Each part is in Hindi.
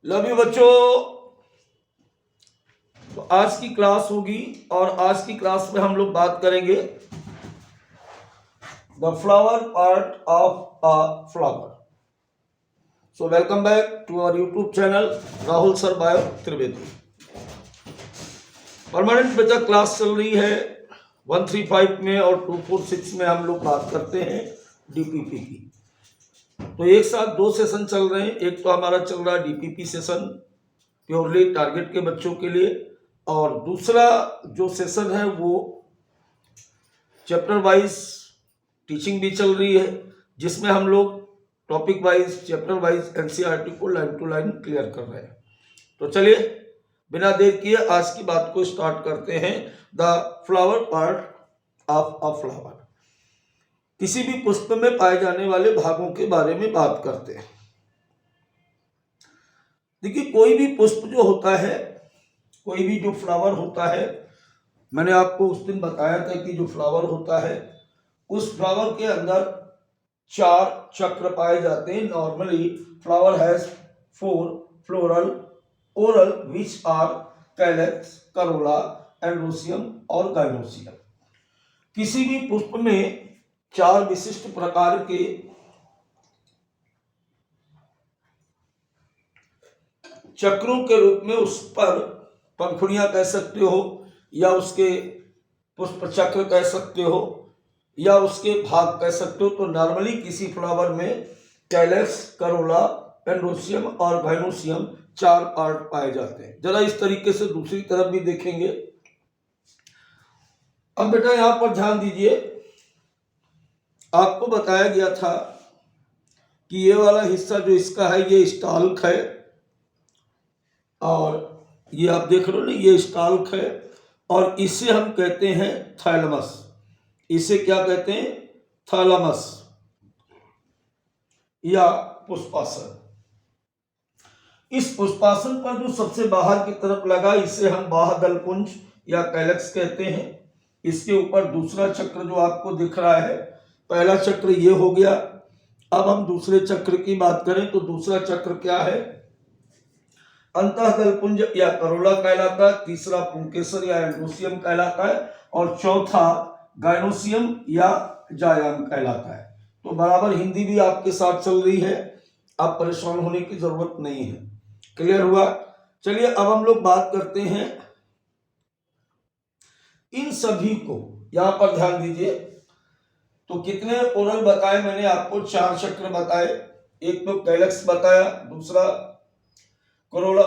लव यू बच्चों। तो आज की क्लास होगी और आज की क्लास में हम लोग बात करेंगे the flower part of a flower. So welcome back to our YouTube channel Rahul sir bio Trivedi. Permanent बच्चा क्लास चल रही है 135 में और 246 में हम लोग बात करते हैं डीपीपी की। तो एक साथ दो सेशन चल रहे हैं। एक तो हमारा चल रहा है डीपीपी सेशन प्योरली टारगेट के बच्चों के लिए, और दूसरा जो सेशन है वो चैप्टर वाइज टीचिंग भी चल रही है, जिसमें हम लोग topic wise chapter wise NCERT को लाइन टू लाइन क्लियर कर रहे हैं। तो चलिए बिना देर किए आज की बात को स्टार्ट करते हैं। The flower part of a flower, किसी भी पुष्प में पाए जाने वाले भागों के बारे में बात करते हैं। देखिए, कोई भी पुष्प जो होता है, कोई भी जो फ्लावर होता है, मैंने आपको उस दिन बताया था कि जो फ्लावर होता है उस फ्लावर के अंदर 4 चक्र पाए जाते हैं। Normally flower has 4 floral whorl which are calyx, corolla, androecium और गाइनोसियम। किसी भी पुष्प में 4 विशिष्ट प्रकार के चक्रों के रूप में उस पर पंखुड़ियां कह सकते हो, या उसके पुष्प चक्र कह सकते हो, या उसके भाग कह सकते हो। तो नॉर्मली किसी फ्लावर में कैलेक्स, करोला, एंड्रोसियम और गाइनोसियम 4 पार्ट पाए जाते हैं। जरा इस तरीके से दूसरी तरफ भी देखेंगे। अब बेटा यहां पर ध्यान दीजिए, आपको बताया गया था कि ये वाला हिस्सा जो इसका है ये स्टाल्क है, और ये आप देख रहे हो ना, ये स्टाल्क है, और इसे हम कहते हैं थैलमस। इसे क्या कहते हैं? थैलमस या पुष्पासन। इस पुष्पासन पर जो सबसे बाहर की तरफ लगा इसे हम बाह्यदलपुंज या कैलेक्स कहते हैं। इसके ऊपर दूसरा चक्र जो आपको दिख रहा है, पहला चक्र ये हो गया। अब हम दूसरे चक्र की बात करें तो दूसरा चक्र क्या है? अंतःदलपुंज या करोला कहलाता है, तीसरा पुंकेसर या एंड्रोसियम कहलाता है, और चौथा गाइनोसियम या जायाम कहलाता है। तो बराबर हिंदी भी आपके साथ चल रही है, आप परेशान होने की जरूरत नहीं है। क्लियर हुआ? चलिए अब हम लोग बात करते हैं इन सभी को। यहां पर ध्यान दीजिए, तो कितने ओरल बताए मैंने आपको? 4 चक्र बताए। एक तो कैलेक्स बताया, दूसरा करोला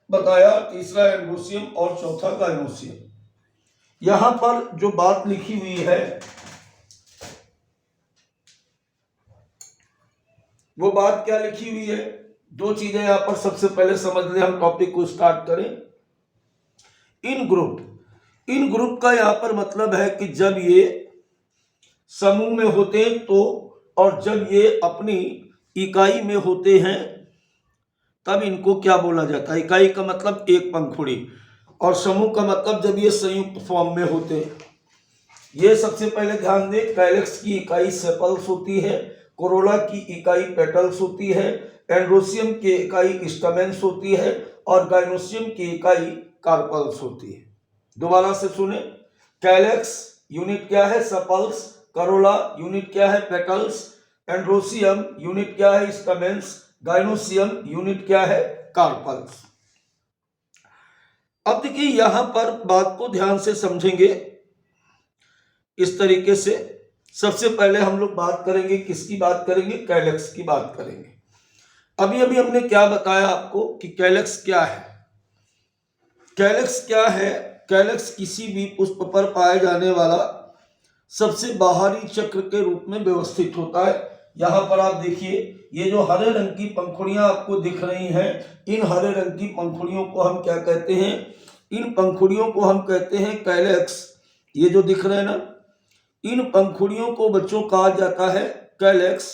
बताया, तीसरा एंड्रोसियम और चौथा गाइनोसियम। यहां पर जो बात लिखी हुई है वो बात क्या लिखी हुई है? 2 चीजें यहां पर सबसे पहले समझ लें, हम टॉपिक को स्टार्ट करें। इन ग्रुप का यहां पर मतलब है कि जब ये समूह में होते हैं तो, और जब ये अपनी इकाई में होते हैं तब इनको क्या बोला जाता है? इकाई का मतलब एक पंखुड़ी, और समूह का मतलब जब ये संयुक्त फॉर्म में होते हैं। ये सबसे पहले ध्यान दें, कैलेक्स की इकाई सेपल्स होती है, कोरोला की इकाई पेटल्स होती है, एंड्रोसियम की इकाई स्टमेंस होती है, और गाइनोसियम की इकाई कार्पल्स होती है। दोबारा से सुने, कैलेक्स यूनिट क्या है? सेपल्स। करोला यूनिट क्या है? पेटल्स। एंड्रोसियम यूनिट क्या है? स्टमेंस। गाइनोसियम यूनिट क्या है? कार्पल्स। अब देखिए यहां पर बात को ध्यान से समझेंगे इस तरीके से। सबसे पहले हम लोग बात करेंगे, किसकी बात करेंगे? कैलेक्स की बात करेंगे। अभी अभी हमने क्या बताया आपको कि कैलेक्स क्या है? कैलेक्स क्या है? कैलेक्स किसी भी पुष्प पर पाया जाने वाला सबसे बाहरी चक्र के रूप में व्यवस्थित होता है। यहां पर आप देखिए, ये जो हरे रंग की पंखुड़ियां आपको दिख रही हैं, इन हरे रंग की पंखुड़ियों को हम क्या कहते हैं? इन पंखुड़ियों को हम कहते हैं कैलेक्स। ये जो दिख रहे हैं ना, इन पंखुड़ियों को बच्चों कहा जाता है कैलेक्स,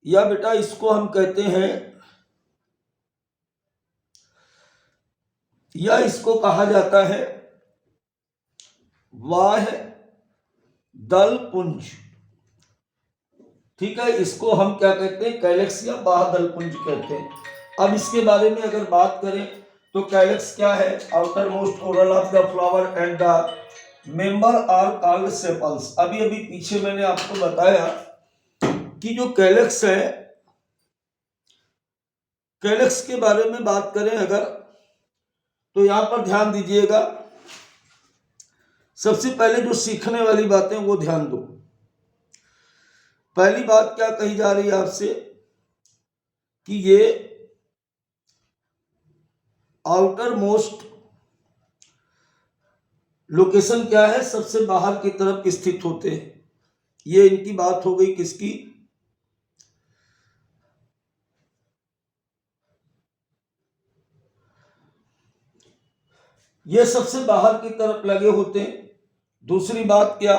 या बेटा इसको हम कहते हैं, या इसको कहा जाता है बाह्य दल पुंज। ठीक है, इसको हम क्या कहते हैं? कैलेक्स या बाह्य दल पुंज कहते हैं। अब इसके बारे में अगर बात करें तो कैलेक्स क्या है? Outermost whorl of the flower and the member are called sepals. अभी अभी पीछे मैंने आपको बताया कि जो कैलेक्स है, कैलेक्स के बारे में बात करें अगर, तो यहां पर ध्यान दीजिएगा। सबसे पहले जो सीखने वाली बातें वो ध्यान दो। पहली बात क्या कही जा रही है आपसे कि ये आउटर मोस्ट लोकेशन क्या है? सबसे बाहर की तरफ स्थित होते हैं। ये इनकी बात हो गई किसकी? ये सबसे बाहर की तरफ लगे होते हैं। दूसरी बात क्या,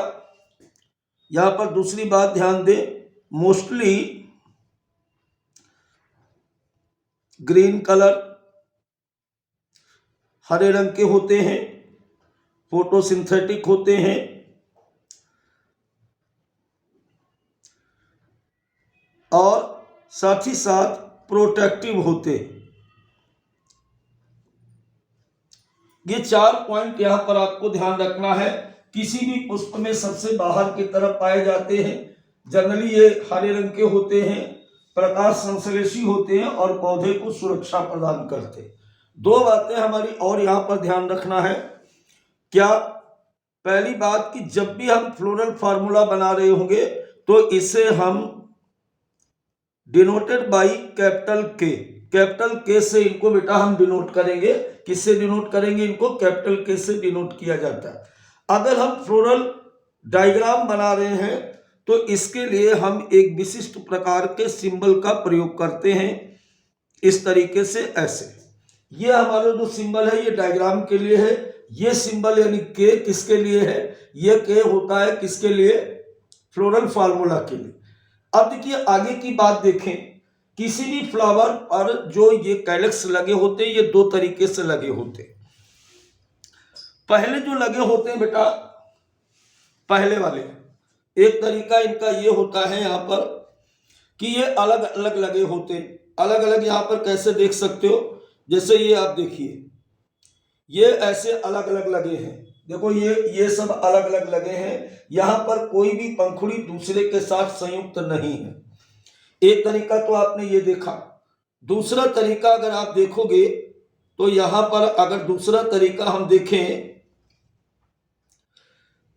यहां पर दूसरी बात ध्यान दे, मोस्टली ग्रीन कलर, हरे रंग के होते हैं, फोटोसिंथेटिक होते हैं और साथ ही साथ प्रोटेक्टिव होते हैं। ये 4 पॉइंट यहां पर आपको ध्यान रखना है। किसी भी पुष्प में सबसे बाहर की तरफ पाए जाते हैं। जनरली ये हरे रंग के होते हैं, प्रकाश संश्लेषी होते हैं और पौधे को सुरक्षा प्रदान करते हैं। 2 बातें हमारी और यहां पर ध्यान रखना है। क्या? पहली बात कि जब भी हम फ्लोरल फार्मूला बना रहे होंगे तो इसे हम डिनोटेड बाई कैपिटल के, कैपिटल के से इनको बेटा हम डिनोट करेंगे। किससे डिनोट करेंगे इनको? कैपिटल के से डिनोट किया जाता है। अगर हम फ्लोरल डायग्राम बना रहे हैं तो इसके लिए हम एक विशिष्ट प्रकार के सिंबल का प्रयोग करते हैं, इस तरीके से, ऐसे। ये हमारा जो सिंबल है ये डायग्राम के लिए है। ये सिंबल यानी के किसके लिए है? ये के होता है किसके लिए? फ्लोरल फार्मूला के लिए। अब देखिए आगे की बात देखें। किसी भी फ्लावर पर जो ये कैलेक्स लगे होते हैं ये 2 तरीके से लगे होते हैं। पहले जो लगे होते हैं बेटा, पहले वाले, एक तरीका इनका ये होता है यहां पर कि ये अलग अलग लगे होते हैं। अलग अलग यहां पर कैसे देख सकते हो? जैसे ये आप देखिए, ये ऐसे अलग अलग लगे हैं। देखो ये सब अलग अलग लगे हैं। यहां पर कोई भी पंखुड़ी दूसरे के साथ संयुक्त नहीं है। एक तरीका तो आपने ये देखा। दूसरा तरीका अगर आप देखोगे तो यहां पर अगर दूसरा तरीका हम देखें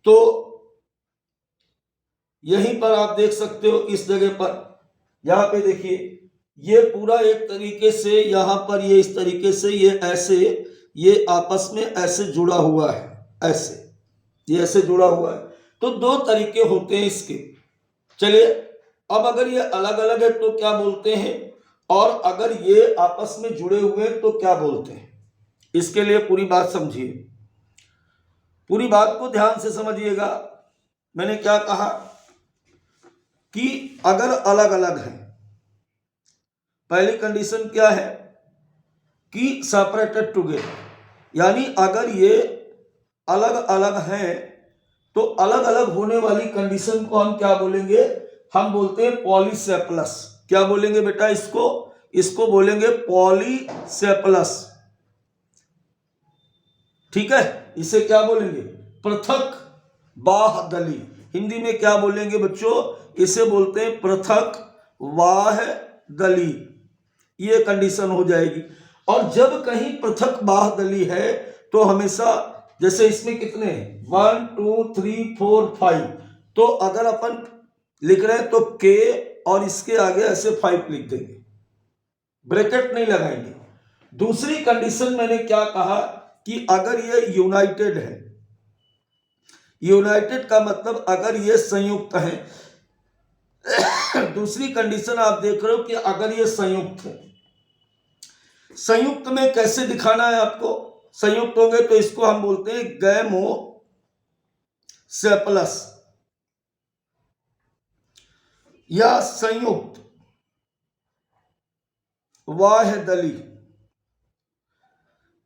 तो यहीं पर आप देख सकते हो, इस जगह पर, यहां पे देखिए, ये पूरा एक तरीके से यहां पर ये इस तरीके से ये ऐसे, ये आपस में ऐसे जुड़ा हुआ है, ऐसे, ये ऐसे जुड़ा हुआ है। तो 2 तरीके होते हैं इसके। चलिए, अब अगर ये अलग अलग है तो क्या बोलते हैं, और अगर ये आपस में जुड़े हुए हैं तो क्या बोलते हैं? इसके लिए पूरी बात समझिए, पूरी बात को ध्यान से समझिएगा। मैंने क्या कहा कि अगर अलग अलग है, पहली कंडीशन क्या है कि सेपरेटेड टुगेदर, यानी अगर ये अलग अलग हैं तो अलग अलग होने वाली कंडीशन को हम क्या बोलेंगे? हम बोलते हैं पॉलीसेपलस। क्या बोलेंगे बेटा इसको? इसको बोलेंगे पॉलीसेपलस। ठीक है, इसे क्या बोलेंगे? पृथक बाह्यदली। हिंदी में क्या बोलेंगे बच्चों? इसे बोलते हैं पृथक बाह्यदली। ये कंडीशन हो जाएगी। और जब कहीं पृथक बाह्यदली है तो हमेशा, जैसे इसमें कितने हैं, 1 2 3 4 5, तो अगर अपन लिख रहे हैं तो के और इसके आगे ऐसे 5 लिख देंगे, ब्रैकेट नहीं लगाएंगे। दूसरी कंडीशन मैंने क्या कहा कि अगर ये यूनाइटेड है, यूनाइटेड का मतलब अगर ये संयुक्त है। दूसरी कंडीशन आप देख रहे हो कि अगर ये संयुक्त है। संयुक्त में कैसे दिखाना है आपको? संयुक्त होंगे तो इसको हम बोलते हैं गैमोसेपलस या संयुक्त बाह्यदली।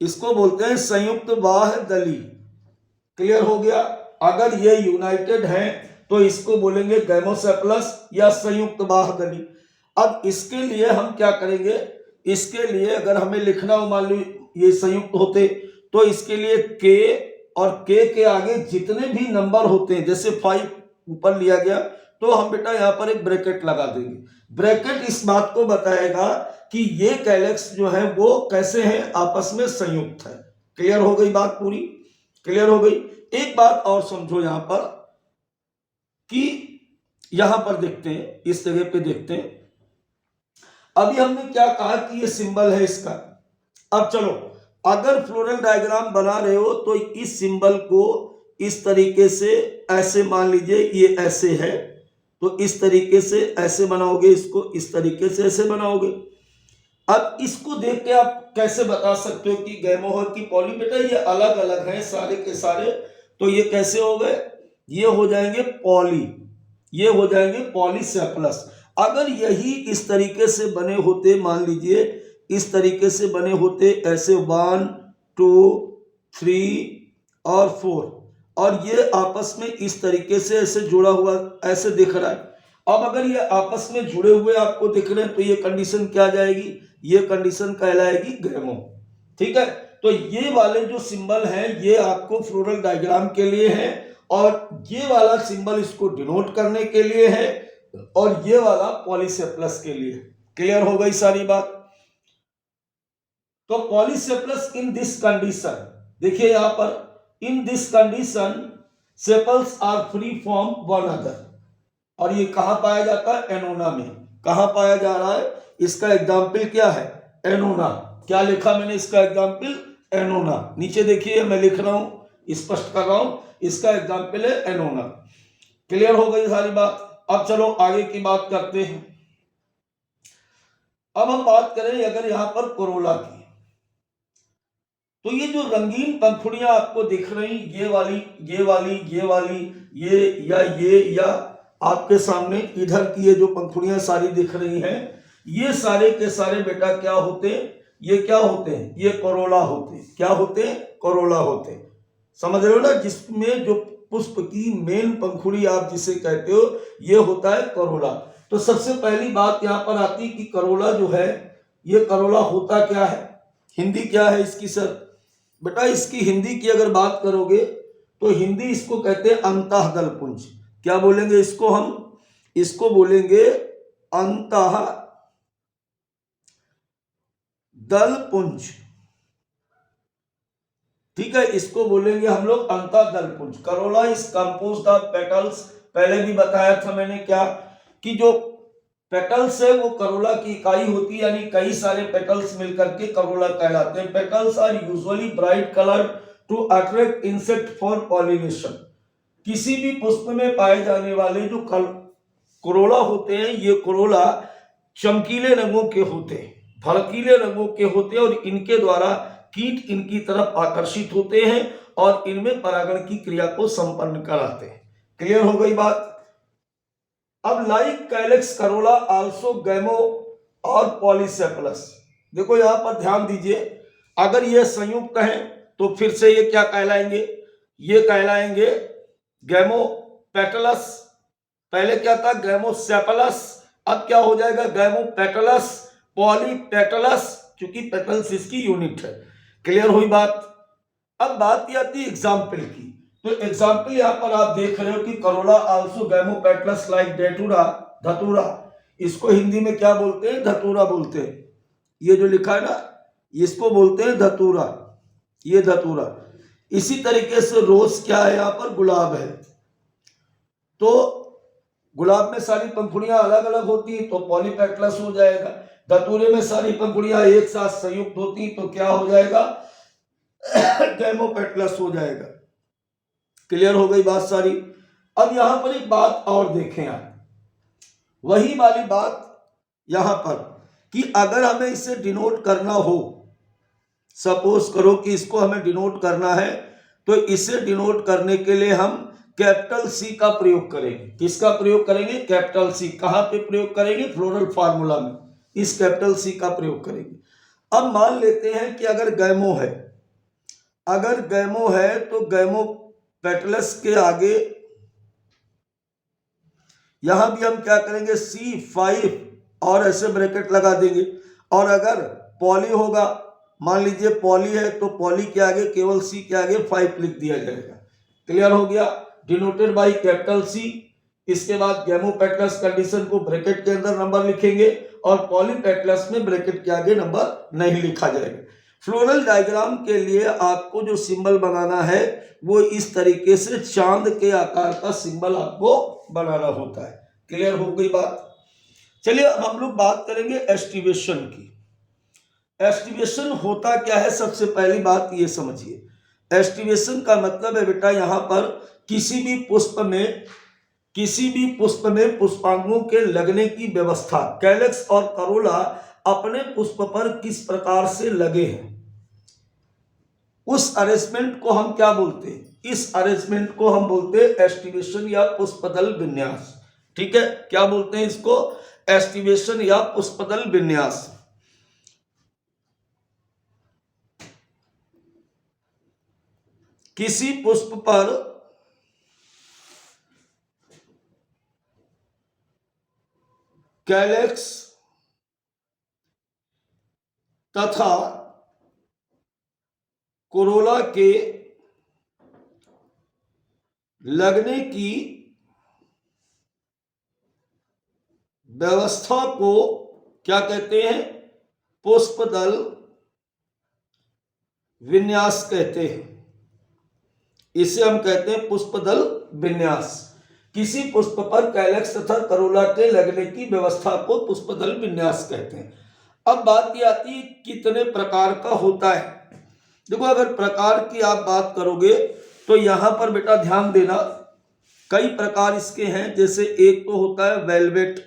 इसको बोलते हैं संयुक्त बाह्यदली। क्लियर हो गया? अगर ये यूनाइटेड है तो इसको बोलेंगे गैमोसेपलस या संयुक्त बाह्यदली। अब इसके लिए हम क्या करेंगे इसके लिए अगर हमें लिखना हो, मान लो ये संयुक्त होते, तो इसके लिए के और के आगे जितने भी नंबर होते हैं, जैसे 5 ऊपर लिया गया, तो हम बेटा यहाँ पर एक ब्रैकेट लगा देंगे। ब्रैकेट इस बात को बताएगा कि ये कैलेक्स जो है वो कैसे हैं, आपस में संयुक्त है। क्लियर हो गई बात पूरी? क्लियर हो गई। एक बात और समझो यहाँ पर कि यहां पर देखते हैं, इस जगह पे देखते हैं, अभी हमने क्या कहा कि ये सिंबल है इसका। अब चलो, अगर फ्लोरल डायग्राम बना रहे हो तो इस सिंबल को इस तरीके से ऐसे मान लीजिए, ये ऐसे है, तो इस तरीके से ऐसे बनाओगे, इसको इस तरीके से ऐसे बनाओगे। अब इसको देख के आप कैसे बता सकते हो कि गैमो है कि पॉली? बेटा ये अलग अलग हैं सारे के सारे, तो ये कैसे हो गए? ये हो जाएंगे पॉली, ये हो जाएंगे पॉलीसेप्लस। अगर यही इस तरीके से बने होते, मान लीजिए इस तरीके से बने होते, ऐसे 1 2 3 और 4, और ये आपस में इस तरीके से ऐसे जुड़ा हुआ ऐसे दिख रहा है। अब अगर ये आपस में जुड़े हुए आपको दिख रहे हैं, तो ये कंडीशन क्या जाएगी? ये कंडीशन कहलाएगी गैमो। ठीक है, तो ये वाले जो सिंबल हैं ये आपको फ्लोरल डायग्राम के लिए है, और ये वाला सिंबल इसको डिनोट करने के लिए है, और ये वाला पॉलीसेप्लस के लिए। क्लियर हो गई सारी बात? तो पॉलीसेप्लस इन दिस कंडीशन, देखिए यहां पर, in this condition sepals are free from one other, और ये कहां पाया जाता है? एनोना में। कहां पाया जा रहा है? इसका एग्जाम्पल क्या है? एनोना। क्या लिखा मैंने इसका एग्जाम्पल? एनोना। नीचे देखिए मैं लिख रहा हूं, स्पष्ट कर रहा हूं, इसका एग्जाम्पल है एनोना। क्लियर हो गई सारी बात? अब चलो आगे की बात करते हैं। अब हम बात करें अगर यहां पर कोरोला की, तो ये जो रंगीन पंखुड़ियां आपको दिख रही, ये वाली, ये वाली, ये वाली, ये या आपके सामने इधर की ये जो पंखुड़ियां सारी दिख रही हैं, ये सारे के सारे बेटा क्या होते हैं? ये क्या होते हैं? ये कोरोला होते हैं। क्या होते हैं? कोरोला होते हैं। समझ रहे हो ना? जिसमें जो पुष्प की मेन पंखुड़ी आप जिसे कहते हो, ये होता है कोरोला। तो सबसे पहली बात यहां पर आती कि करोला जो है, ये करोला होता क्या है? हिंदी क्या है इसकी सर? बेटा इसकी हिंदी की अगर बात करोगे तो हिंदी इसको कहते हैं अंतः दलपुंज। क्या बोलेंगे इसको हम? इसको बोलेंगे अंतः दलपुंज। ठीक है, इसको बोलेंगे हम लोग अंतः दलपुंज। Corolla is composed of petals. पहले भी बताया था मैंने क्या कि जो पेटल्स है वो करोला की इकाई होती है, यानी कई सारे पेटल्स मिलकर के करोला कहलाते हैं। Petals are usually bright colour to attract insect for pollination. किसी भी पुष्प में पाए जाने वाले जो कोरोला होते हैं, ये कोरोला चमकीले रंगों के होते हैं, भड़कीले रंगों के होते हैं, और इनके द्वारा कीट इनकी तरफ आकर्षित होते हैं और इनमें परागण की क्रिया को संपन्न कराते हैं। क्लियर हो गई बात? अब लाइक कैलेक्स करोला आल्सो गैमो और पॉलीसेप्लस। देखो यहां पर ध्यान दीजिए, अगर ये संयुक्त है तो फिर से ये क्या कहलाएंगे? ये कहलाएंगे गैमो पेटलस। पहले क्या था? गैमोसेप्लस। अब क्या हो जाएगा? गैमो पेटलस, पॉलीपेटलस, क्योंकि पेटल्स इसकी यूनिट है। क्लियर हुई बात? अब बात ये आती है एग्जाम्पल की। तो एग्जाम्पल यहां पर आप देख रहे हो कि करोला आल्सो गैमोपेटलस लाइक डेटूरा, धतूरा। इसको हिंदी में क्या बोलते हैं? धतूरा बोलते हैं। ये जो लिखा है ना, इसको बोलते हैं धतूरा, ये धतूरा। इसी तरीके से रोज क्या है? यहां पर गुलाब है। तो गुलाब में सारी पंखुड़ियां अलग अलग होती हैं तो पॉलीपेटलस हो जाएगा। धतूरे में सारी पंखुड़ियां एक साथ संयुक्त होती तो क्या हो जाएगा? गैमोपेटलस हो जाएगा। क्लियर हो गई बात सारी? अब यहां पर एक बात और देखें आप, वही वाली बात यहां पर कि अगर हमें इसे डिनोट करना हो, सपोज करो कि इसको हमें डिनोट करना है, तो इसे डिनोट करने के लिए हम कैपिटल सी का प्रयोग करेंगे। किसका प्रयोग करेंगे? Capital C. कहां पे प्रयोग करेंगे? फ्लोरल फार्मूला में इस कैपिटल सी का प्रयोग करेंगे। अब मान लेते हैं कि अगर गैमो है, अगर गैमो है तो गैमो पेटलस के आगे यहां भी हम क्या करेंगे? C5 और ऐसे ब्रैकेट लगा देंगे, और अगर पॉली होगा, मान लीजिए पॉली है, तो पॉली के आगे केवल सी के आगे 5 लिख दिया जाएगा। क्लियर हो गया, डिनोटेड बाय कैपिटल सी। इसके बाद गैमोपेटलस कंडीशन को ब्रैकेट के अंदर नंबर लिखेंगे और पॉलीपेटलस में ब्रैकेट के आगे नंबर नहीं लिखा जाएगा। फ्लोरल डायग्राम के लिए आपको जो सिंबल बनाना है वो इस तरीके से चांद के आकार का सिंबल आपको बनाना होता है। क्लियर हो गई बात। चलिए अब हम लोग बात करेंगे एस्टिमेशन की। एस्टिमेशन होता क्या है, सबसे पहली बात ये समझिए। एस्टिमेशन का मतलब है बेटा यहाँ पर किसी भी पुष्प में पुष्पांगों के लगने की व्यवस्था। कैलेक्स और करोला अपने पुष्प पर किस प्रकार से लगे हैं, उस अरेंजमेंट को हम क्या बोलते हैं? इस अरेंजमेंट को हम बोलते हैं एस्टिमेशन या पुष्पदल विन्यास। ठीक है, क्या बोलते हैं इसको? एस्टिमेशन या पुष्पदल विन्यास। किसी पुष्प पर कैलेक्स तथा कोरोला के लगने की व्यवस्था को क्या कहते हैं? पुष्पदल विन्यास कहते हैं। इसे हम कहते हैं पुष्पदल विन्यास। किसी पुष्प पर कैलेक्स तथा करोला के लगने की व्यवस्था को पुष्पदल विन्यास कहते हैं। अब बात ये आती है कितने प्रकार का होता है। देखो, अगर प्रकार की आप बात करोगे तो यहां पर बेटा ध्यान देना, कई प्रकार इसके हैं। जैसे एक तो होता है वेलवेट।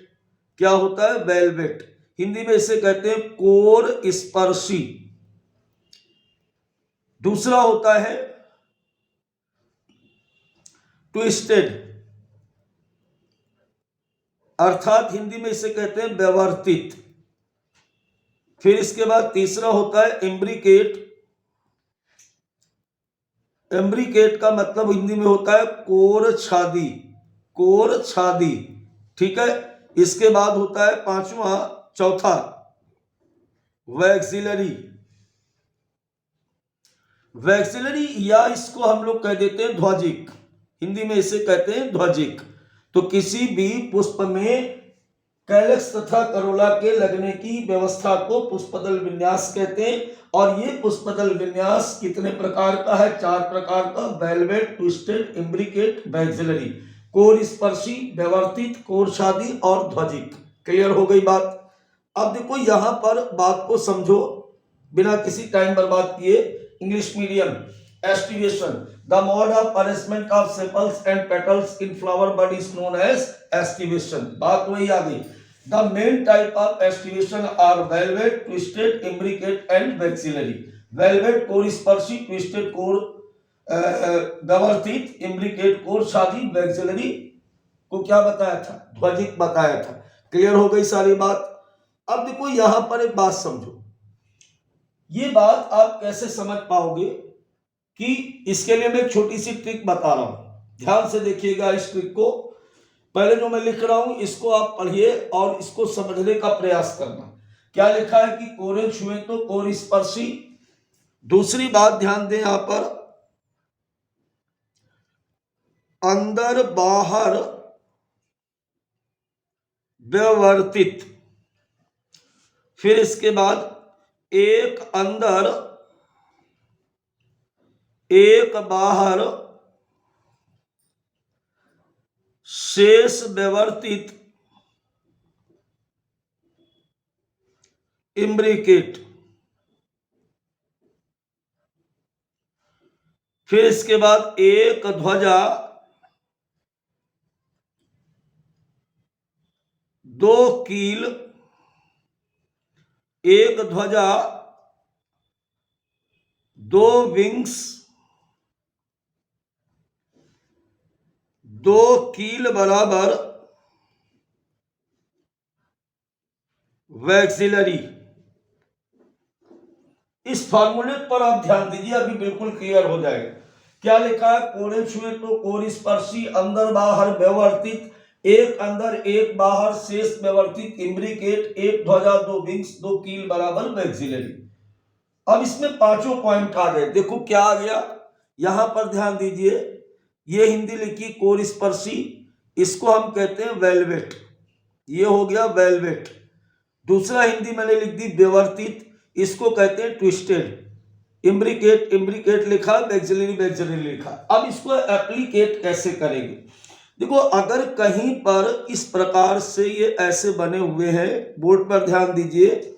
क्या होता है? वेलवेट। हिंदी में इसे कहते हैं कोर स्पर्शी। दूसरा होता है ट्विस्टेड, अर्थात हिंदी में इसे कहते हैं व्यवर्तित। फिर इसके बाद तीसरा होता है एम्ब्रिकेट। एम्ब्रिकेट का मतलब हिंदी में होता है कोर छादी, कोर छादी। ठीक है, इसके बाद होता है चौथा वैक्सिलरी। वैक्सिलरी या इसको हम लोग कह देते हैं ध्वजिक, हिंदी में इसे कहते हैं ध्वजिक। तो किसी भी पुष्प में कैलेक्स तथा करोला के लगने की व्यवस्था को पुष्पदल विन्यास कहते हैं। और ये पुष्पदल विन्यास कितने प्रकार का है? 4 प्रकार का, वेलवेट, ट्विस्टेड, इम्ब्रिकेट, वैक्सिलरी। कोर स्पर्शी, व्यवर्तित, कोर छादी और ध्वजिक। क्लियर हो गई बात। अब देखो यहां पर बात को समझो बिना किसी टाइम बर्बाद किए। English medium estivation, the mode of arrangement of sepals and petals in flower bud is known as estivation। बात वही आ गई। The main type of estivation are velvet, twisted, imbricate and vexillary। velvet कोर स्पर्शी, twisted कोर व्यवर्तित, imbricate कोर छादी, vexillary को क्या बताया था? ध्वजिक बताया था। क्लियर हो गई सारी बात। अब देखो यहां पर एक बात समझो, ये बात आप कैसे समझ पाओगे कि इसके लिए मैं एक छोटी सी ट्रिक बता रहा हूं। ध्यान से देखिएगा इस ट्रिक को। पहले जो मैं लिख रहा हूं इसको आप पढ़िए और इसको समझने का प्रयास करना। क्या लिखा है कि कोरे छुए तो कोर स्पर्शी। दूसरी बात ध्यान दें यहां पर, अंदर बाहर व्यवर्तित। फिर इसके बाद एक अंदर एक बाहर शेष व्यवर्तित इम्ब्रिकेट। फिर इसके बाद एक ध्वजा, 2 कील, एक ध्वजा, 2 विंग्स, 2 कील बराबर वैक्सिलरी। इस फॉर्मूले पर आप ध्यान दीजिए, अभी बिल्कुल क्लियर हो जाएगा। क्या लिखा है? कोरे छुए तो कोर स्पर्शी, अंदर बाहर व्यवर्तित, एक अंदर एक बाहर शेष व्यवस्थित इम्ब्रिकेट, एक ध्वजा दो विंग्स दो कील बराबर मैक्सिलरी। अब इसमें पांचों पॉइंट आ गए। देखो क्या आ गया, यहां पर ध्यान दीजिए, ये हिंदी लिखी कोरस्पर्शी, इसको हम कहते हैं वेलवेट, ये हो गया वेलवेट। दूसरा हिंदी मैंने लिख दी व्यवस्थित, इसको कहते हैं ट्विस्टेड। इम्ब्रिकेट इम्ब्रिकेट लिखा, मैक्सिलरी मैक्सिलरी लिखा। अब इसको एप्लीकेट कैसे करेंगे? देखो, अगर कहीं पर इस प्रकार से ये ऐसे बने हुए हैं, बोर्ड पर ध्यान दीजिए,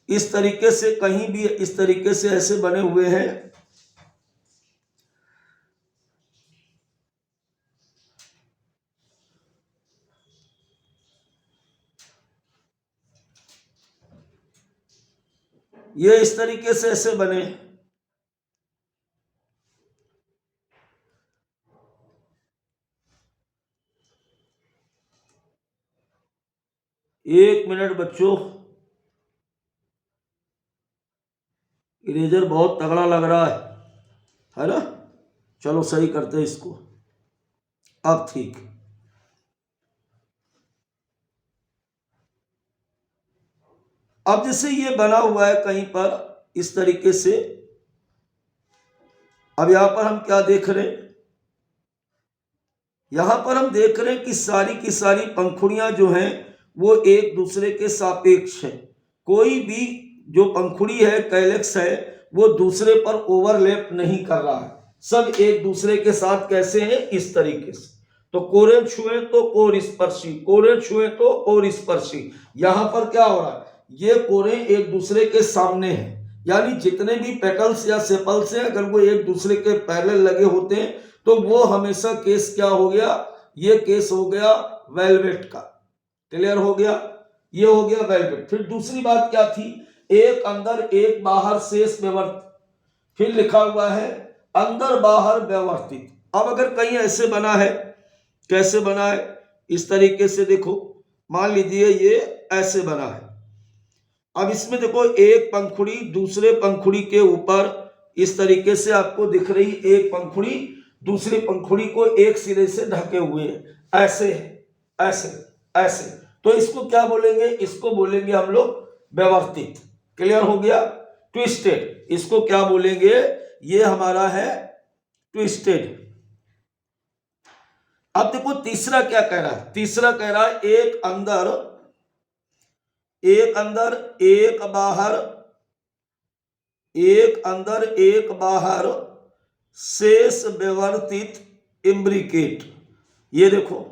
इस तरीके से कहीं भी इस तरीके से ऐसे बने हुए हैं, ये इस तरीके से ऐसे बने, एक मिनट बच्चों, इरेजर बहुत तगड़ा लग रहा है ना? चलो सही करते हैं इसको। अब ठीक, अब जैसे ये बना हुआ है कहीं पर इस तरीके से, अब यहां पर हम क्या देख रहे हैं? यहां पर हम देख रहे हैं कि सारी की सारी पंखुड़ियां जो हैं वो एक दूसरे के सापेक्ष है। कोई भी जो पंखुड़ी है, कैलेक्स है, वो दूसरे पर ओवरलैप नहीं कर रहा है, सब एक दूसरे के साथ कैसे हैं? इस तरीके से। तो कोरे छुए तो कोर स्पर्शी, कोरे छुए तो कोर स्पर्शी। यहां पर क्या हो रहा है? ये कोरे एक दूसरे के सामने हैं, यानी जितने भी पेटल्स या सेपल्स हैं, अगर वो एक दूसरे के पैरेलल लगे होते हैं तो वो हमेशा केस क्या हो गया? ये केस हो गया वेलवेट का। क्लियर हो गया? ये हो गया वेलवेट। फिर दूसरी बात क्या थी? एक अंदर एक बाहर शेष व्यवस्थित, फिर लिखा हुआ है अंदर बाहर व्यवस्थित। अब अगर कहीं ऐसे बना है, कैसे बना है? इस तरीके से देखो, मान लीजिए ये ऐसे बना है। अब इसमें देखो, एक पंखुड़ी दूसरे पंखुड़ी के ऊपर इस तरीके से आपको दिख रही, एक पंखुड़ी दूसरी पंखुड़ी को एक सिरे से ढके हुए है, ऐसे ऐसे ऐसे। तो इसको क्या बोलेंगे? इसको बोलेंगे हम लोग व्यवस्थित। क्लियर हो गया? ट्विस्टेड, इसको क्या बोलेंगे? ये हमारा है ट्विस्टेड। अब देखो तीसरा क्या कह रहा है? तीसरा कह रहा है एक अंदर एक बाहर, एक अंदर एक बाहर शेष व्यवस्थित इम्ब्रिकेट। ये देखो,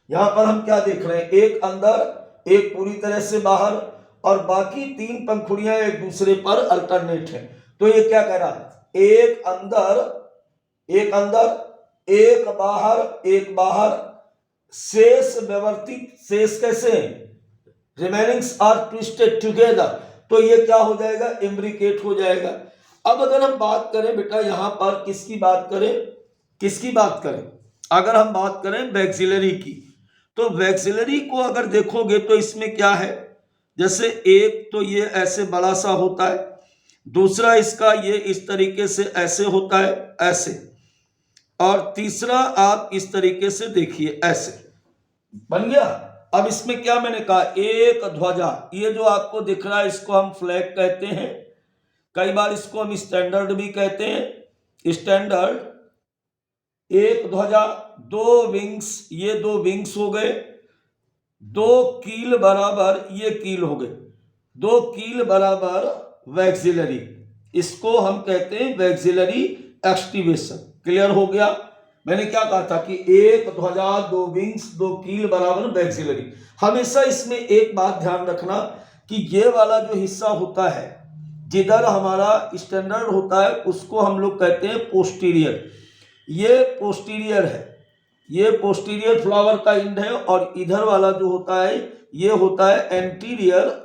यहां पर हम क्या देख रहे हैं? एक अंदर एक पूरी तरह से बाहर, और बाकी तीन पंखुड़ियां एक दूसरे पर अल्टरनेट है। तो ये क्या कह रहा है? एक अंदर एक बाहर शेष व्यवस्थित, शेष कैसे? Remainings are twisted together. तो ये क्या हो जाएगा? इम्ब्रिकेट हो जाएगा। अब अगर हम बात करें बेटा, यहां पर किसकी बात करें? अगर हम बात करें वैक्सिलरी की, तो वैक्सिलरी को अगर देखोगे तो इसमें क्या है? जैसे एक तो ये ऐसे बड़ा सा होता है, दूसरा इसका ये इस तरीके से ऐसे होता है, ऐसे, और तीसरा आप इस तरीके से देखिए, ऐसे बन गया। अब इसमें क्या मैंने कहा? एक ध्वजा, ये जो आपको दिख रहा है इसको हम फ्लैग कहते हैं, कई बार इसको हम स्टैंडर्ड भी कहते हैं, स्टैंडर्ड। एक ध्वजा, दो विंग्स, ये दो विंग्स हो गए, दो कील बराबर, ये कील हो गए, दो कील बराबर वैक्सिलरी, इसको हम कहते हैं वैक्सिलरी एक्सटिवेशन। क्लियर हो गया? मैंने क्या कहा था कि एक ध्वजा दो विंग्स दो कील बराबर वैक्सिलरी। हमेशा इसमें एक बात ध्यान रखना कि ये वाला जो हिस्सा होता है, जिधर हमारा स्टैंडर्ड होता है, उसको हम लोग कहते हैं पोस्टीरियर। ये पोस्टीरियर है, ये पोस्टीरियर फ्लावर का एंड है, और इधर वाला जो होता है ये होता है एंटीरियर,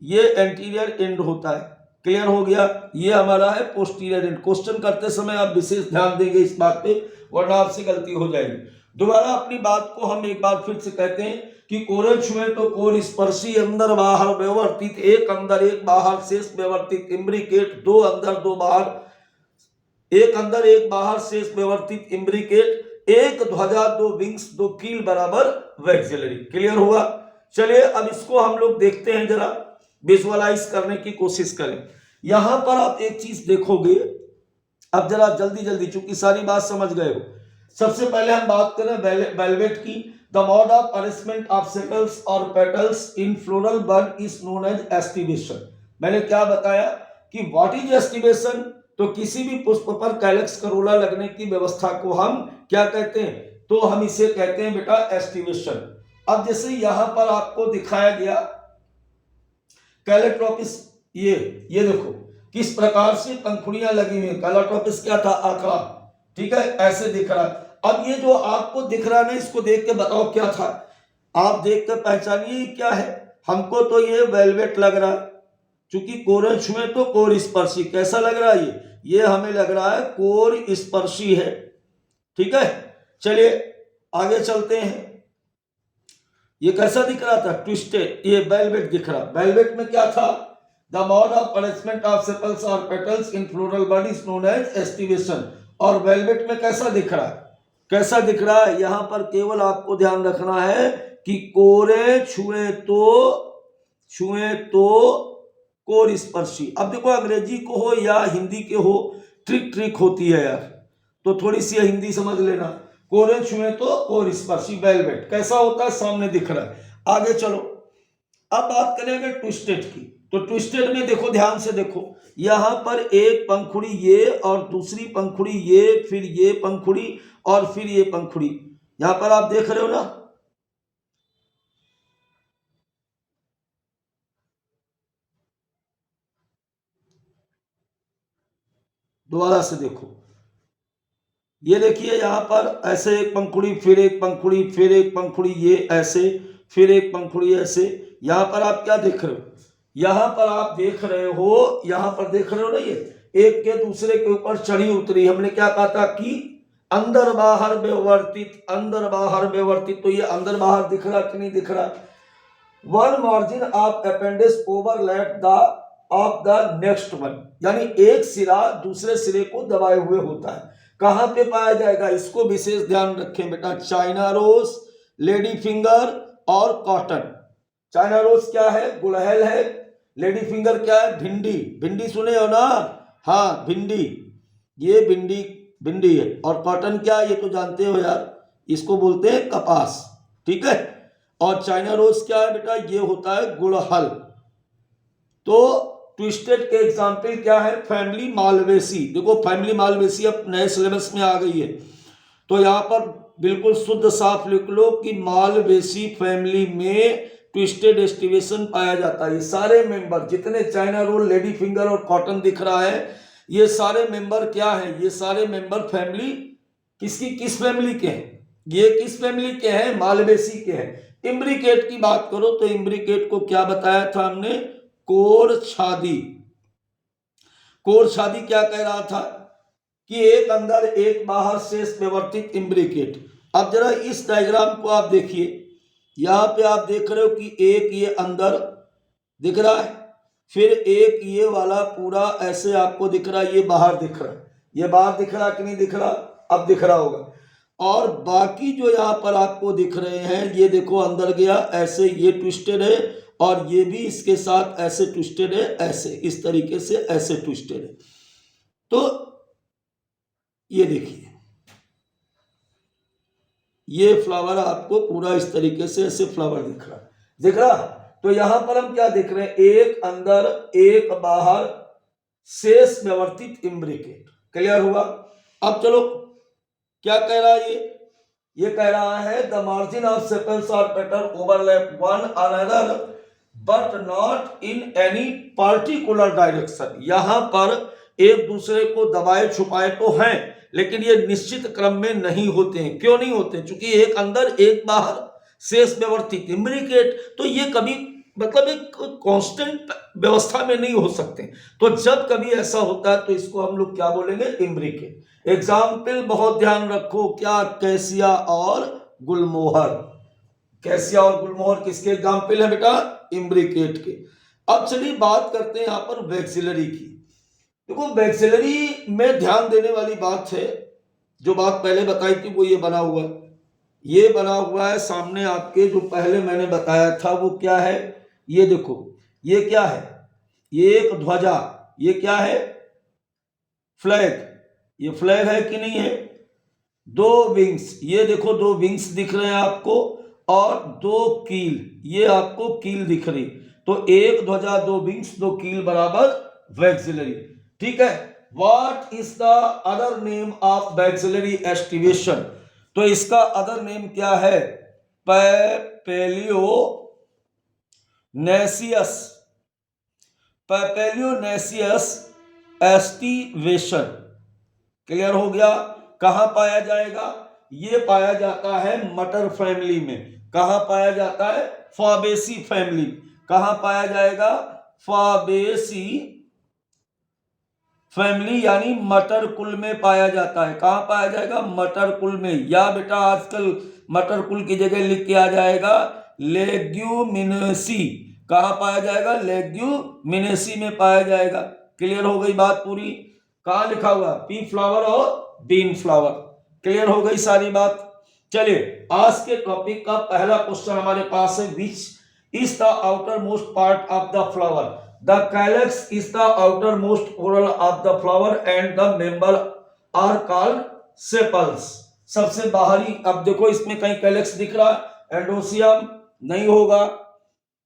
ये एंटीरियर एंड होता है। क्लियर हो गया? ये हमारा है पोस्टीरियर एंड। क्वेश्चन करते समय आप विशेष ध्यान देंगे इस बात पे, वरना आपसे गलती हो जाएगी। दोबारा अपनी बात को हम एक बार फिर से कहते हैं कि कोरे छुए तो कोर स्पर्शी, अंदर बाहर व्यवस्थित, एक अंदर एक बाहर शेष व्यवस्थित इम्ब्रिकेट, दो अंदर दो बाहर, एक अंदर एक बाहर शेष व्यवस्थित इम्ब्रिकेट, एक ध्वजा, दो विंग्स, दो कील बराबर वैक्सिलरी। क्लियर हुआ? चलिए अब इसको हम लोग देखते हैं, जरा विजुअलाइज करने की कोशिश करें। यहां पर आप एक चीज देखोगे, अब जरा जल्दी जल्दी, चूंकि सारी बात समझ गए हो। सबसे पहले हम बात करें वेलवेट की। The mode of arrangement of sepals और petals in floral bud is known as aestivation. मैंने क्या बताया कि व्हाट इज एस्टिवेशन? तो किसी भी पुष्प पर कैलक्स करोला लगने की व्यवस्था को हम क्या कहते हैं? तो हम इसे कहते हैं बेटा एस्टिवेशन। अब जैसे यहां पर आपको दिखाया गया कैलेट्रोपिस, ये देखो किस प्रकार से पंखुड़ियां लगी हुई। कैलेट्रोपिस क्या था? आंकड़ा, ठीक है, ऐसे दिख रहा है। अब ये जो आपको दिख रहा है ना, इसको देख के बताओ क्या था? आप देख कर पहचानिए क्या है। हमको तो ये वेलवेट लग रहा है, चूंकि कोर छुए तो कोर स्पर्शी। कैसा लग रहा है ये हमें लग रहा है कोर स्पर्शी है, ठीक है। चलिए आगे चलते हैं। ये कैसा दिख रहा था? ट्विस्टेड। ये वेलवेट दिख रहा। वेलवेट में क्या था? The mode of arrangement of sepals और petals in floral bud is known as aestivation. और वेलवेट में कैसा दिख रहा है? कैसा दिख रहा है? यहां पर केवल आपको ध्यान रखना है कि कोरे छुए तो कोर स्पर्शी। अब देखो अंग्रेजी को हो या हिंदी के हो, ट्रिक होती है यार, तो थोड़ी सी हिंदी समझ लेना। कोरे छुए तो कोर स्पर्शी वेलवेट कैसा होता है? सामने दिख रहा है। आगे चलो, अब बात करेंगे ट्विस्टेड की। तो ट्विस्टेड में देखो, ध्यान से देखो, यहां पर एक पंखुड़ी ये और दूसरी पंखुड़ी ये, फिर ये पंखुड़ी और फिर ये पंखुड़ी। यहां पर आप देख रहे हो ना, दोबारा से देखो, ये देखिए यहां पर ऐसे एक पंखुड़ी, फिर एक पंखुड़ी, फिर एक पंखुड़ी, ये ऐसे, फिर एक पंखुड़ी ऐसे। यहां पर आप क्या देख रहे हो? यहां पर आप देख रहे हो, यहां पर देख रहे हो ना, ये एक के दूसरे के ऊपर चढ़ी उतरी। हमने क्या कहा था कि अंदर बाहर व्यवर्तित, अंदर बाहर व्यवर्तित। तो ये अंदर बाहर दिख रहा कि नहीं दिख रहा? One margin of appendix overlap the of the next one, यानी एक सिरा दूसरे सिरे को दबाए हुए होता है। कहां पे पाया जाएगा? इसको विशेष ध्यान रखें बेटा। चाइना रोज, लेडी फिंगर और कॉटन। चाइना रोज क्या है? गुड़हल है। लेडी फिंगर क्या है? भिंडी। भिंडी सुने हो ना? हाँ भिंडी, ये भिंडी है। और कॉटन क्या है? ये तो जानते हो यार, इसको बोलते हैं कपास, ठीक है। और चाइना रोज क्या है बेटा? ये होता है गुड़हल। तो ट्विस्टेड के एग्जाम्पल क्या है? Family Malvaceae. देखो फैमिली मालवेसी अब नए सिलेबस में आ गई है, तो यहां पर बिल्कुल शुद्ध साफ लिख लो कि मालवेसी फैमिली में ट्विस्टेड एस्टिवेशन पाया जाता है। ये सारे मेंबर जितने चाइना रोल, लेडी फिंगर और कॉटन दिख रहा है, ये सारे मेंबर क्या है? ये सारे मेंबर फैमिली किस फैमिली के हैं? ये किस फैमिली के हैं? मालवेसी के हैं। इम्ब्रिकेट की बात करो तो इम्ब्रिकेट को क्या बताया था हमने? कोर छादी। कोर छादी क्या कह रहा था कि एक अंदर एक बाहर शेष व्यवर्तित इम्ब्रिकेट। अब जरा इस डायग्राम को आप देखिए, यहां पे आप देख रहे हो कि एक ये अंदर दिख रहा है, फिर एक ये वाला पूरा ऐसे आपको दिख रहा है, ये बाहर दिख रहा है। ये बाहर दिख रहा कि नहीं दिख रहा? अब दिख रहा होगा। और बाकी जो यहां पर आपको दिख रहे हैं, ये देखो अंदर गया ऐसे, ये ट्विस्टेड है, और ये भी इसके साथ ऐसे ट्विस्टेड है, ऐसे इस तरीके से ऐसे ट्विस्टेड है। तो ये देखिए, ये फ्लावर आपको पूरा इस तरीके से ऐसे फ्लावर दिख रहा। तो यहां पर हम क्या देख रहे हैं? एक अंदर एक बाहर शेष व्यवर्तित इम्ब्रिकेट। क्लियर हुआ? अब चलो क्या कह रहा है ये कह रहा है द मार्जिन ऑफ सेपल्स और petal overlap one another but not in any particular direction. यहां पर एक दूसरे को दबाए छुपाए तो हैं, लेकिन ये निश्चित क्रम में नहीं होते हैं। क्यों नहीं होते? क्योंकि एक अंदर एक बाहर शेष व्यवर्तित इम्ब्रिकेट, तो ये कभी मतलब एक कांस्टेंट व्यवस्था में नहीं हो सकते। तो जब कभी ऐसा होता है तो इसको हम लोग क्या बोलेंगे? इम्ब्रिकेट। एग्जाम्पल बहुत ध्यान रखो, क्या? कैसिया और गुलमोहर। कैसिया और गुलमोहर किसके एग्जाम्पल है बेटा? इम्ब्रिकेट के। अब चलिए बात करते हैं यहां पर वैक्सिलरी की। देखो वैक्सिलरी में ध्यान देने वाली बात है, जो बात पहले बताई थी वो ये बना हुआ है, ये बना हुआ है सामने आपके। जो पहले मैंने बताया था वो क्या है, ये देखो, ये क्या है, ये एक ध्वजा, ये क्या है, फ्लैग। ये फ्लैग है कि नहीं है। दो विंग्स, ये देखो दो विंग्स दिख रहे हैं आपको, और दो कील, ये आपको कील दिख रही। तो एक ध्वजा, दो विंग्स, दो कील बराबर वैक्सिलरी। ठीक है। What is the other name of vexillary aestivation? तो इसका अदर नेम क्या है, पैपेलियोनेसियस, पैपेलियोनेसियस एस्टिवेशन। क्लियर हो गया। कहां पाया जाएगा, ये पाया जाता है मटर फैमिली में। कहां पाया जाता है, फाबेसी फैमिली। कहां पाया जाएगा, फाबेसी फैमिली, यानी मटर कुल में पाया जाता है। कहां पाया जाएगा, मटर कुल में। या बेटा आजकल मटर कुल की जगह लिख के आ जाएगा लेग्यूमिनेसी। कहां पाया जाएगा, लेग्यूमिनेसी में पाया जाएगा। क्लियर हो गई बात पूरी। कहां लिखा हुआ, पी फ्लावर और बीन फ्लावर। क्लियर हो गई सारी बात। चलिए आज के टॉपिक का पहला क्वेश्चन हमारे पास है, विच is the outer most part of the flower? The calyx is the outermost coral of the flower and the member are called sepals. सबसे बाहरी, अब देखो इसमें कहीं कैलेक्स दिख रहा है, एंडोसियम नहीं होगा,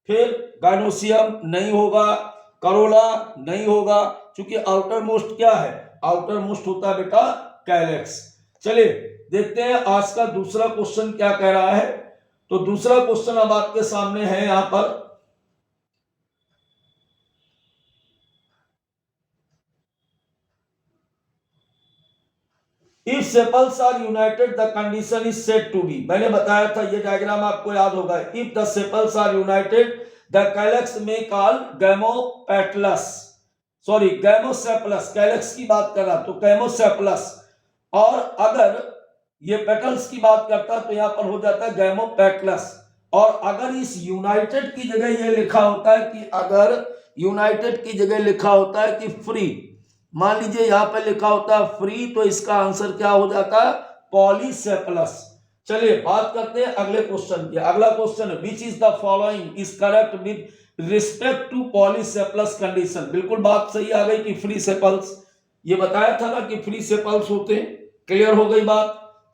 फिर गाइनोसियम नहीं होगा, करोला नहीं होगा, क्योंकि आउटर मोस्ट क्या है, आउटर मोस्ट होता है बेटा कैलेक्स। चलिए देखते हैं आज का दूसरा क्वेश्चन क्या कह रहा है। तो दूसरा क्वेश्चन अब आपके सामने है यहां पर, If sepals are united, the condition is said to be। मैंने बताया था, ये डायग्राम आपको याद होगा। If the sepals are united, the calyx may call gamopetalous, sorry gamocephalous, calyx की बात कर रहा तो gamocephalous, और अगर ये पेटल्स की बात करता तो यहां पर हो जाता है gamopetalous। और अगर इस यूनाइटेड की जगह ये लिखा होता है कि, अगर यूनाइटेड की जगह लिखा होता है कि फ्री, मान लीजिए यहां पे लिखा होता है फ्री, तो इसका आंसर क्या हो जाता है, पॉलीसेफलस। चलिए बात करते हैं अगले क्वेश्चन की। अगला question, which is the following is correct with respect to polycephalous condition? बिल्कुल बात सही आ गई कि फ्री सेपल्स, ये बताया था ना कि फ्री सेपल्स होते हैं। क्लियर हो गई बात।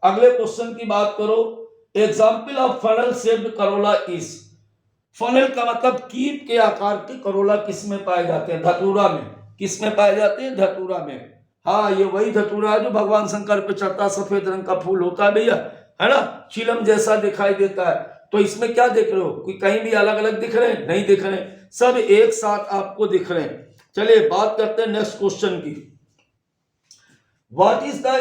अगले क्वेश्चन की बात करो, example of funnel shaped Corolla is. Funnel का मतलब कीट के आकार के करोला किस में पाए जाते हैं, धतूरा में। किस में पाए जाते हैं, धतूरा में। हाँ, ये वही धतूरा है जो भगवान शंकर पे चढ़ता, सफेद रंग का फूल होता है भैया, है ना, चिलम जैसा दिखाई देता है। तो इसमें क्या देख रहे हो, कोई कहीं भी अलग अलग दिख रहे हैं, नहीं दिख रहे हैं, सब एक साथ आपको दिख रहे हैं। चलिए बात करते हैं नेक्स्ट क्वेश्चन की। What is the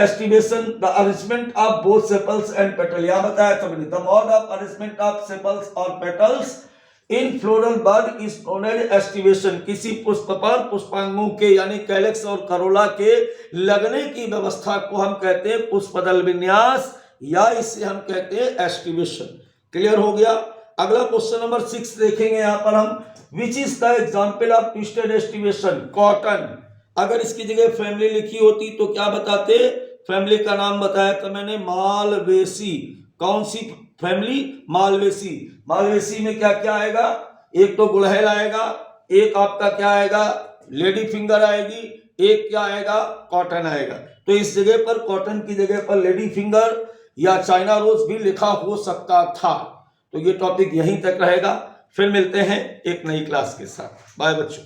estimation the arrangement of both sepals and petals? यहाँ बताया था मैंने, the mode of arrangement of sepals और petals in floral bud is known as aestivation. किसी पुष्प पर पुष्पांगों के यानी कैलेक्स और करोला के लगने की व्यवस्था को हम कहते हैं पुष्पदल विन्यास, या इसे हम कहते हैं एस्टिवेशन। क्लियर हो गया। अगला क्वेश्चन नंबर 6 देखेंगे यहां पर हम, विच is the example of twisted aestivation? Cotton. अगर इसकी जगह फैमिली लिखी होती तो क्या बताते, फैमिली का नाम बताया था मैंने, मालवेसी। कौन सी फैमिली, मालवेसी। मालवेसी में क्या क्या आएगा, एक तो गुड़हल आएगा, एक आपका क्या आएगा, लेडी फिंगर आएगी, एक क्या आएगा, कॉटन आएगा। तो इस जगह पर कॉटन की जगह पर लेडी फिंगर या चाइना रोज भी लिखा हो सकता था। तो ये टॉपिक यहीं तक रहेगा, फिर मिलते हैं एक नई क्लास के साथ। बाय बच्चों।